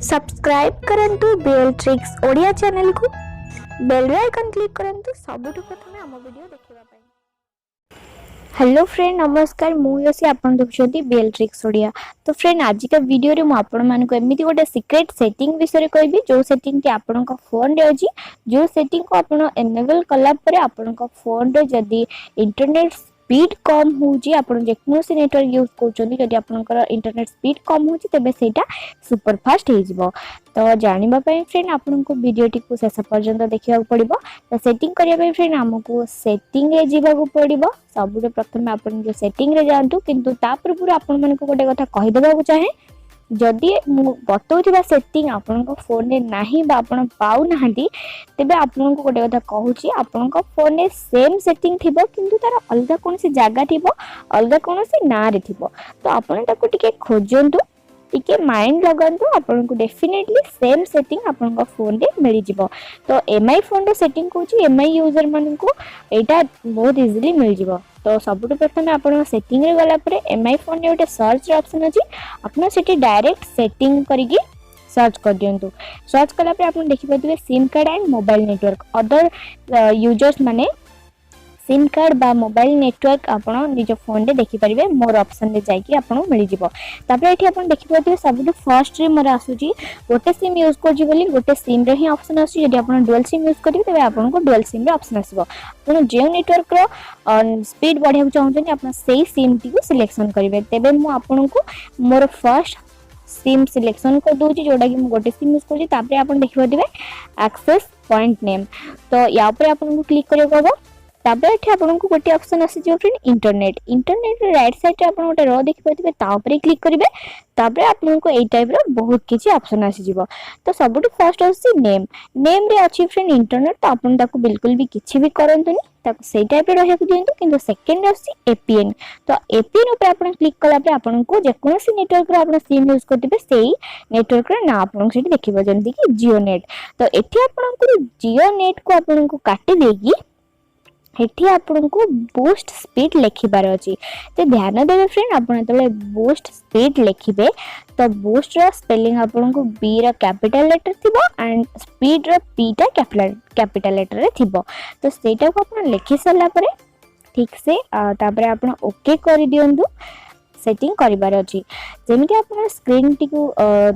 Subscribe करंतु bell tricks Odia channel को bell icon click करंतु सबुठु प्रथमे हम वीडियो देखिबा पई। हेलो फ्रेंड नमस्कार मुसी आपन देखुछथि बेल ट्रिक्स ओडिया। तो फ्रेंड आज का वीडियो रे मु आपन मान को एमिति गोटे सीक्रेट सेटिंग विषय कहबी जो सेटिंग के आपन को फोन रे अछि जो सेटिंग को आपन एनेबल कला परे आपन को फोन रे जदी इंटरनेट स्पीड कम होउची आपन जेकोसी नेटवर्क यूज करछोनी जदी आपनकर इंटरनेट स्पीड कम होउची तबे सेटा सुपर फास्ट हे जिवो। तो जानिबा पई फ्रेंड आपन को वीडियो टी को शेष पर्यंत देखिया पड़िबो। तो सेटिंग करिया पई फ्रेंड हमको सेटिंग रे जिबा को पड़िबो। सबुरे प्रथम आपन जो सेटिंग रे जानतु किंतु ता पूर्व आपन मन को गोटे कथा कहि देबा को चाहे जदि मु बतौथिबा सेटिंग आपन को फोन रे नाही बा आपन पाउ नाहंती तबे आपन को गोटे कथा कहूची आपन को फोन रे सेम सेटिंग थिबो किंतु तार अलगा कोनसी जागा थिबो अलगा कोनसी ना रे थिबो। तो आपन ताको टिके खोजंतु टिके माइंड लगंतु आपन को डेफिनेटली सेम सेटिंग आपन को फोन रे मिली जिवो। तो एमआई फोन रे सेटिंग कोची एमआई यूजर मन को एटा बहुत इजीली मिल जिवो। तो सबुठ प्रथम आपन सेटिंग रे गला परे एमआई फोन रे गोटे सर्च ऑप्शन अछि आपन सेठी डायरेक्ट सेटिंग करिकि सर्च कर दियंतु। सर्च कला परे आपन देखि पाथिबे SIM card and mobile network other users माने सिम कार्ड बा मोबाइल नेटवर्क आपन निज फोन रे देखि परिबे मोर ऑप्शन रे जाई कि आपन मिल जिवो। तापर एठी आपन देखि पाथिबे सबुठ फर्स्ट रे मोर आसुची गोटे सिम यूज करजी बोली गोटे सिम रे ही ऑप्शन आसी जदि आपन डुअल सिम यूज करिबे तबे आपन को डुअल सिम रे ऑप्शन आसीबो। आपन जे नेटवर्क रो स्पीड बढ़िया चाहउछन आपन सेही सिम टी को सिलेक्शन करिवे। तबे मु आपन को मोर फर्स्ट सिम सिलेक्शन कर दोची जोडा कि मु गोटे सिम यूज करजी। तापर आपन देखि पाथिबे एक्सेस पॉइंट नेम तो या ऊपर आपन को क्लिक करियो गबो। तापर एठी आपन को गोटे ऑप्शन आसी जो फ्रेंड इंटरनेट रे राइट साइड रे आपन गोटे रो देखि पाथिबे ता ऊपर क्लिक करिवे। तापर आपन को एई टाइप रो बहुत किछि ऑप्शन आसी जिवो। तो सबटु फर्स्ट आसी नेम रे अछि फ्रेंड इंटरनेट तो आपन ताको बिल्कुल भी किछि भी करंतुनी ताको सेई टाइप रे रहया दियंतु। किंतु सेकंड आसी एपीएन तो एपीएन ऊपर आपन क्लिक कला पे आपन को जे कोनोसी नेटवर्क रो आपन सिम यूज करथिबे सेई नेटवर्क रे ना आपन सेठी देखिबो जेंति कि जियो नेट। तो एठी आपन को जियो नेट को आपन को काटि देगी एठी आपन को बूस्ट स्पीड लिखिबार अछि। तो ध्यान देबे फ्रेंड आपन तले बूस्ट स्पीड लिखिबे तो बूस्ट रो स्पेलिंग आपन को बी रो कैपिटल लेटर थिबो एंड स्पीड रो पी टा कैपिटल लेटर रे थिबो। तो सेटा को आपन लिखि सला परे ठीक से तापरे आपन ओके करि दियंतु। सेटिंग करिबार अछि जेमिति आपन स्क्रीन टी को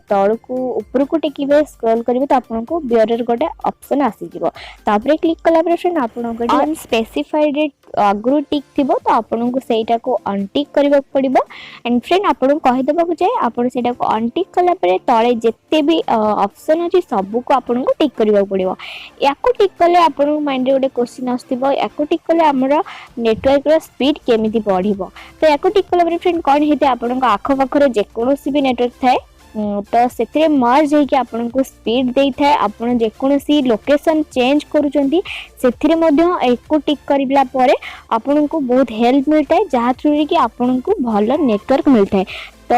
तळ को ऊपर को टेकिबे स्क्रॉल करिवे तो आपन को बियर गोटे ऑप्शन आसी जिवो। तापरे क्लिक कला पर फ्रेंड आपन को अनस्पेसिफाइड अग्रो टिक थिबो तो आपन को सेटा को अनटिक करबा पड़िबो। एंड फ्रेंड आपन को कहि देबा को चाहे आपन सेटा को अनटिक कला पर तळे जत्ते भी ऑप्शन अछि सब को आपन को टिक करबा पड़िबो। याको टिक कले आपन को माइंड रे गोटे क्वेश्चन आस्थिबो याको टिक कले हमर नेटवर्क रो स्पीड केमिति बढ़िबो। तो याको टिक कला पर फ्रेंड कौन हेते आपन को आखो पाखरे जे कोनोसी भी नेटवर्क थाए तो सेतिरे मर्ज हे कि आपन को स्पीड देई थाए आपन जे कोनोसी लोकेशन चेंज करूचंती सेतिरे मध्ये एको टिक करिबला परे आपन को बहुत हेल्प मिलता है जहा थ्रू कि आपन को भलो नेटवर्क मिलता है। तो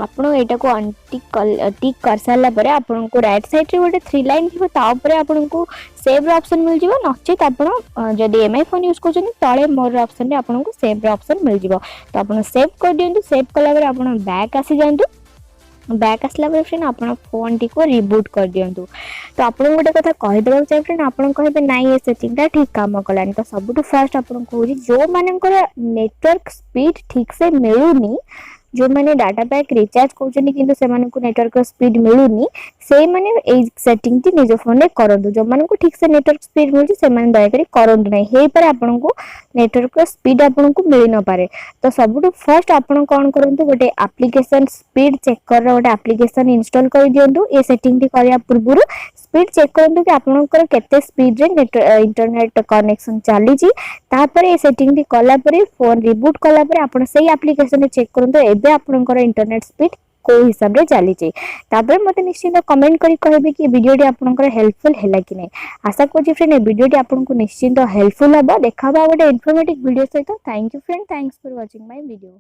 आपन एटा को अनटिक टिक कर साला परे आपन को राइट साइड रे गोटे 3 लाइन थिबो ता ऊपर आपन को सेव रो ऑप्शन मिल जिवो नचित आपन जदी एमआई फोन यूज करछन तळे मोर ऑप्शन रे आपन को सेव रो ऑप्शन मिल जिवो। तो आपन सेव कर दियंतु। सेव कला परे आपन बैक आसी जांतु। बैक आसला पर फ्रेंड आपन फोन टी को रिबूट कर दियंतु। तो आपन गोटे कथा कहि देबा चाहे फ्रेंड आपन कहबे नाइ ए सेटिंग ता ठीक काम कलानी। तो सबटु फर्स्ट आपन कहूजी जो मानकर नेटवर्क स्पीड ठीक से मिलुनी जो माने डाटा पैक रिचार्ज करछनी किंतु से माने को नेटवर्क स्पीड मिलुनी से माने ए सेटिंग टी निज फोन रे करंतु। जो माने को ठीक से नेटवर्क स्पीड मिलुची से माने दया करी करंतु नै हे पर आपन को नेटवर्क स्पीड आपन को मिलि न पारे। तो सबटु फर्स्ट आपन कोन करंतु गोटे एप्लीकेशन स्पीड चेकर रो गोटे एप्लीकेशन इंस्टॉल कर दियंतु। ए सेटिंग टी करिया पूर्वरु स्पीड चेक करंतु कि आपनकर केते स्पीड रे इंटरनेट कनेक्शन चाली छी। तापर ए सेटिंग टी कला परे फोन रिबूट कला परे आपन सेही एप्लीकेशन रे चेक करंतु एबे आपनकर इंटरनेट स्पीड को हिसाब रे चली छी। तापर मते निश्चित कमेंट करी कहबे कि वीडियो टी आपनकर हेल्पफुल हैला कि नै। आशा करछि फ्रेंड ए वीडियो टी आपनको निश्चित हेल्पफुल हबा। देखाबा गोटे इन्फॉर्मेटिव वीडियो सहित। Thank you friend thanks for watching my video.